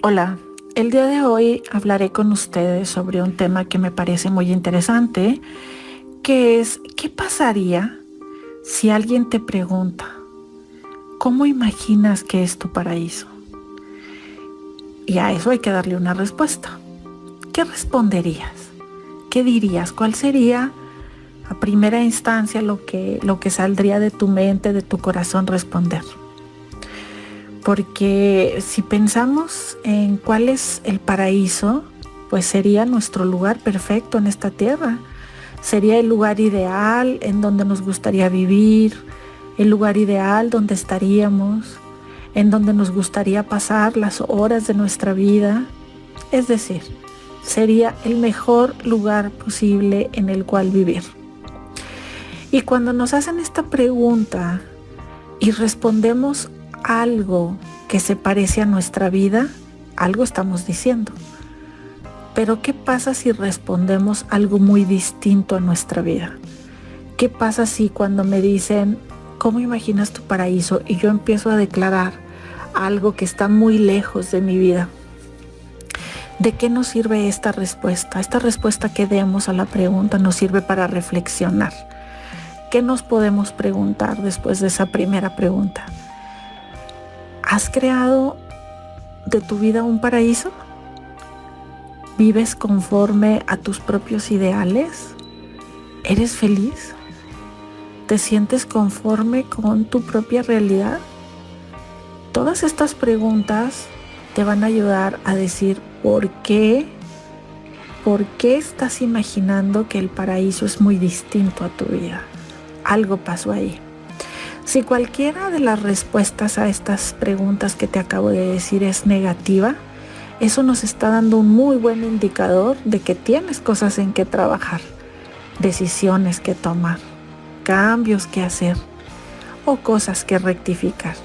Hola, el día de hoy hablaré con ustedes sobre un tema que me parece muy interesante, que es ¿qué pasaría si alguien te pregunta cómo imaginas que es tu paraíso? Y a eso hay que darle una respuesta. ¿Qué responderías? ¿Qué dirías? ¿Cuál sería a primera instancia lo que saldría de tu mente, de tu corazón responder? Porque si pensamos en cuál es el paraíso, pues sería nuestro lugar perfecto en esta tierra. Sería el lugar ideal en donde nos gustaría vivir, el lugar ideal donde estaríamos, en donde nos gustaría pasar las horas de nuestra vida. Es decir, sería el mejor lugar posible en el cual vivir. Y cuando nos hacen esta pregunta y respondemos algo que se parece a nuestra vida, algo estamos diciendo. Pero ¿qué pasa si respondemos algo muy distinto a nuestra vida? ¿Qué pasa si cuando me dicen, ¿cómo imaginas tu paraíso? Y yo empiezo a declarar algo que está muy lejos de mi vida. ¿De qué nos sirve esta respuesta? Esta respuesta que demos a la pregunta nos sirve para reflexionar. ¿Qué nos podemos preguntar después de esa primera pregunta? ¿Has creado de tu vida un paraíso? ¿Vives conforme a tus propios ideales? ¿Eres feliz? ¿Te sientes conforme con tu propia realidad? Todas estas preguntas te van a ayudar a decir por qué estás imaginando que el paraíso es muy distinto a tu vida. Algo pasó ahí. Si cualquiera de las respuestas a estas preguntas que te acabo de decir es negativa, eso nos está dando un muy buen indicador de que tienes cosas en que trabajar, decisiones que tomar, cambios que hacer o cosas que rectificar.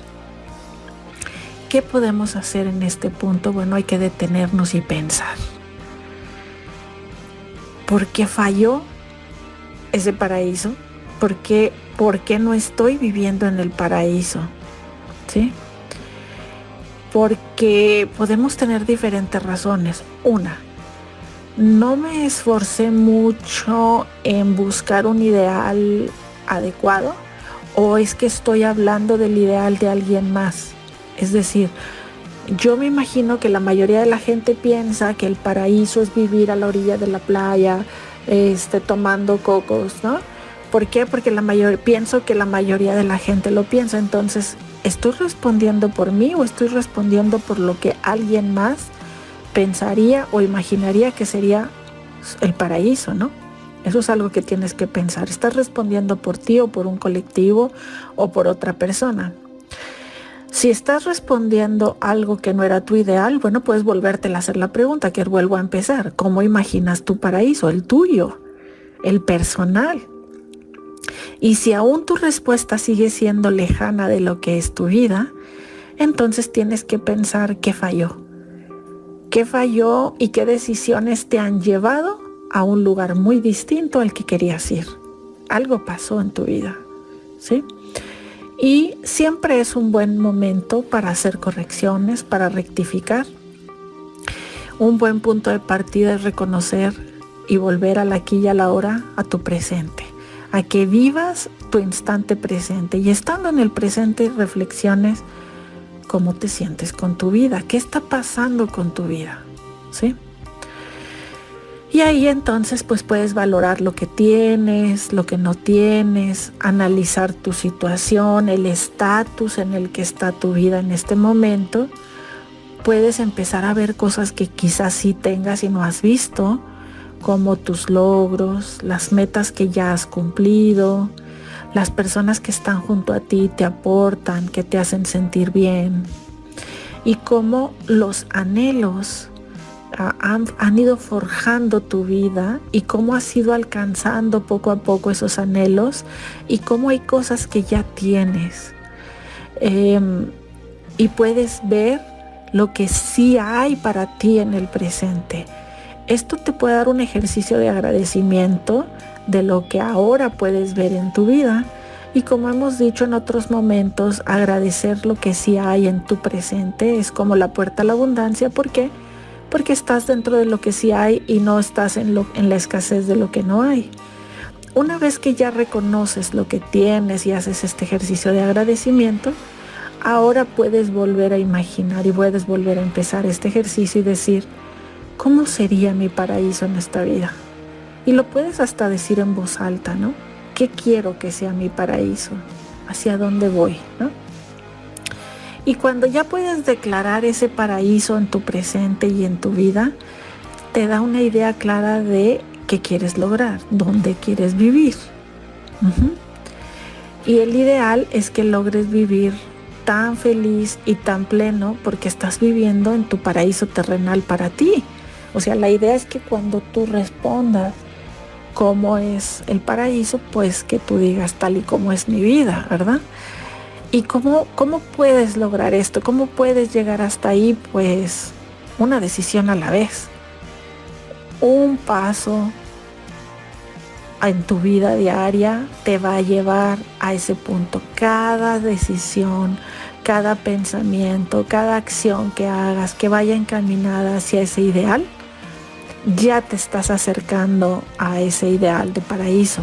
¿Qué podemos hacer en este punto? Bueno, hay que detenernos y pensar. ¿Por qué falló ese paraíso? ¿Por qué no estoy viviendo en el paraíso? ¿Sí? Porque podemos tener diferentes razones. Una, no me esforcé mucho en buscar un ideal adecuado, o es que estoy hablando del ideal de alguien más. Es decir, yo me imagino que la mayoría de la gente piensa que el paraíso es vivir a la orilla de la playa, tomando cocos, ¿no? ¿Por qué? Porque pienso que la mayoría de la gente lo piensa. Entonces, ¿estoy respondiendo por mí o estoy respondiendo por lo que alguien más pensaría o imaginaría que sería el paraíso, ¿no? Eso es algo que tienes que pensar. ¿Estás respondiendo por ti o por un colectivo o por otra persona? Si estás respondiendo algo que no era tu ideal, bueno, puedes volvértela a hacer la pregunta, que vuelvo a empezar. ¿Cómo imaginas tu paraíso? El tuyo, el personal. Y si aún tu respuesta sigue siendo lejana de lo que es tu vida, entonces tienes que pensar qué falló. ¿Qué falló y qué decisiones te han llevado a un lugar muy distinto al que querías ir? Algo pasó en tu vida, ¿sí? Y siempre es un buen momento para hacer correcciones, para rectificar. Un buen punto de partida es reconocer y volver al aquí y a la hora, a tu presente, a que vivas tu instante presente. Y estando en el presente, reflexiones cómo te sientes con tu vida, qué está pasando con tu vida, ¿sí? Y ahí entonces pues puedes valorar lo que tienes, lo que no tienes, analizar tu situación, el estatus en el que está tu vida en este momento. Puedes empezar a ver cosas que quizás sí tengas y no has visto, como tus logros, las metas que ya has cumplido, las personas que están junto a ti te aportan, que te hacen sentir bien, y cómo los anhelos han ido forjando tu vida y cómo has ido alcanzando poco a poco esos anhelos y cómo hay cosas que ya tienes. Y puedes ver lo que sí hay para ti en el presente. Esto te puede dar un ejercicio de agradecimiento de lo que ahora puedes ver en tu vida Y como hemos dicho en otros momentos, agradecer lo que sí hay en tu presente es como la puerta a la abundancia. ¿Por qué? Porque estás dentro de lo que sí hay y no estás en la escasez de lo que no hay. Una vez que ya reconoces lo que tienes y haces este ejercicio de agradecimiento, ahora puedes volver a imaginar y puedes volver a empezar este ejercicio y decir, ¿cómo sería mi paraíso en esta vida? Y lo puedes hasta decir en voz alta, ¿no? ¿Qué quiero que sea mi paraíso? ¿Hacia dónde voy? ¿No? Y cuando ya puedes declarar ese paraíso en tu presente y en tu vida, te da una idea clara de qué quieres lograr, dónde quieres vivir. Y el ideal es que logres vivir tan feliz y tan pleno porque estás viviendo en tu paraíso terrenal para ti. O sea, la idea es que cuando tú respondas cómo es el paraíso, pues que tú digas tal y como es mi vida, ¿verdad? ¿Y cómo puedes lograr esto? ¿Cómo puedes llegar hasta ahí? Pues una decisión a la vez. Un paso en tu vida diaria te va a llevar a ese punto. Cada decisión, cada pensamiento, cada acción que hagas que vaya encaminada hacia ese ideal, ya te estás acercando a ese ideal de paraíso.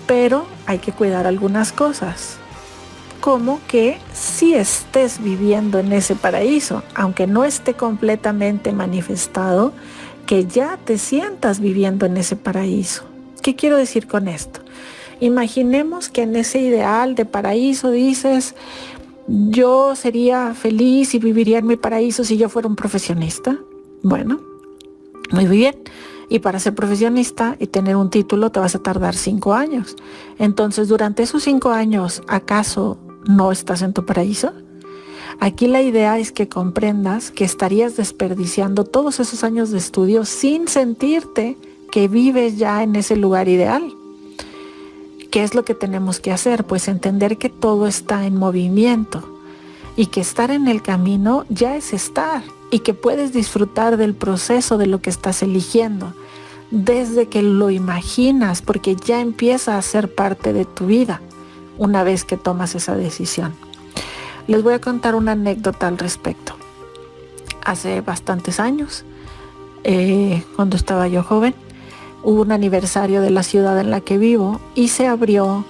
Pero hay que cuidar algunas cosas, como que si estés viviendo en ese paraíso, aunque no esté completamente manifestado, que ya te sientas viviendo en ese paraíso. ¿Qué quiero decir con esto? Imaginemos que en ese ideal de paraíso dices, yo sería feliz y viviría en mi paraíso si yo fuera un profesionista. Bueno, muy bien. Y para ser profesionista y tener un título te vas a tardar 5 años. Entonces, durante esos 5 años, ¿acaso no estás en tu paraíso? Aquí la idea es que comprendas que estarías desperdiciando todos esos años de estudio sin sentirte que vives ya en ese lugar ideal. ¿Qué es lo que tenemos que hacer? Pues entender que todo está en movimiento y que estar en el camino ya es estar y que puedes disfrutar del proceso de lo que estás eligiendo desde que lo imaginas, porque ya empieza a ser parte de tu vida una vez que tomas esa decisión. Les voy a contar una anécdota al respecto. Hace bastantes años, cuando estaba yo joven, hubo un aniversario de la ciudad en la que vivo y se abrió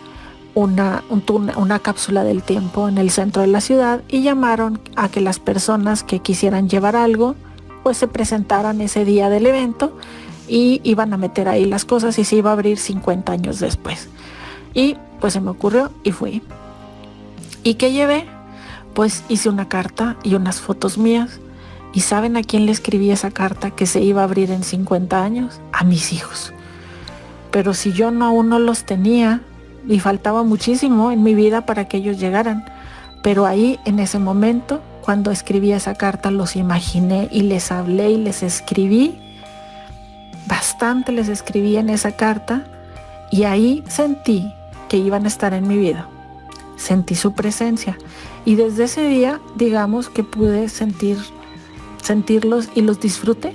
una cápsula del tiempo en el centro de la ciudad y llamaron a que las personas que quisieran llevar algo pues se presentaran ese día del evento y iban a meter ahí las cosas y se iba a abrir 50 años después. Y pues se me ocurrió y fui. ¿Y qué llevé? Pues hice una carta y unas fotos mías. ¿Y saben a quién le escribí esa carta que se iba a abrir en 50 años? A mis hijos. Pero si yo aún no los tenía y faltaba muchísimo en mi vida para que ellos llegaran. Pero ahí, en ese momento, cuando escribí esa carta, los imaginé y les hablé y les escribí. Bastante les escribí en esa carta y ahí sentí que iban a estar en mi vida. Sentí su presencia y desde ese día, digamos que pude sentirlos y los disfruté.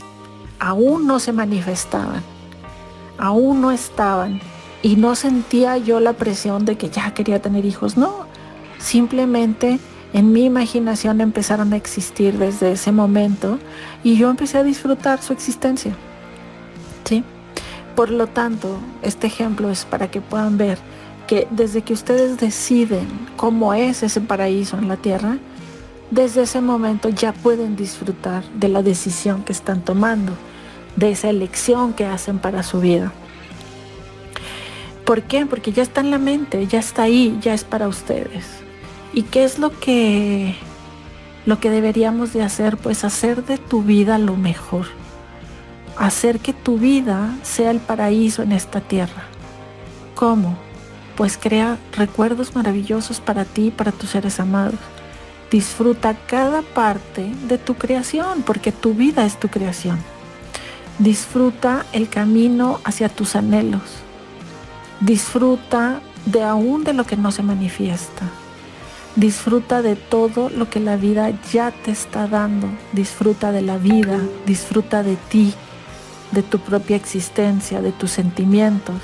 Aún no se manifestaban, aún no estaban y no sentía yo la presión de que ya quería tener hijos. No, simplemente en mi imaginación empezaron a existir desde ese momento y yo empecé a disfrutar su existencia. ¿Sí? Por lo tanto, este ejemplo es para que puedan ver que desde que ustedes deciden cómo es ese paraíso en la tierra, desde ese momento ya pueden disfrutar de la decisión que están tomando, de esa elección que hacen para su vida. ¿Por qué? Porque ya está en la mente, ya está ahí, ya es para ustedes. ¿Y qué es lo que deberíamos de hacer? Pues hacer de tu vida lo mejor. Hacer que tu vida sea el paraíso en esta tierra. ¿Cómo? Pues crea recuerdos maravillosos para ti y para tus seres amados. Disfruta cada parte de tu creación, porque tu vida es tu creación. Disfruta el camino hacia tus anhelos. Disfruta de lo que no se manifiesta. Disfruta de todo lo que la vida ya te está dando. Disfruta de la vida, disfruta de ti, de tu propia existencia, de tus sentimientos.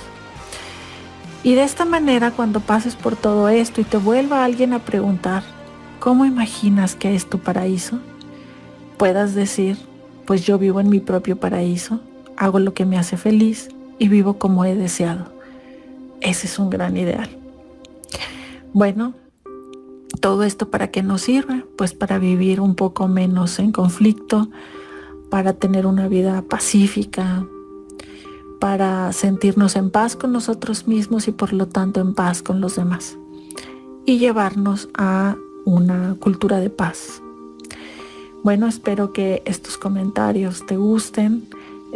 Y de esta manera, cuando pases por todo esto y te vuelva alguien a preguntar, ¿cómo imaginas que es tu paraíso?, puedas decir, pues yo vivo en mi propio paraíso, hago lo que me hace feliz y vivo como he deseado. Ese es un gran ideal. Bueno, todo esto ¿para qué nos sirve? Pues para vivir un poco menos en conflicto, para tener una vida pacífica, para sentirnos en paz con nosotros mismos y por lo tanto en paz con los demás, y llevarnos a una cultura de paz. Bueno, espero que estos comentarios te gusten.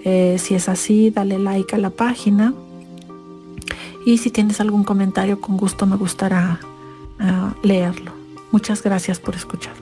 Si es así, dale like a la página. Y si tienes algún comentario, con gusto me gustará leerlo. Muchas gracias por escuchar.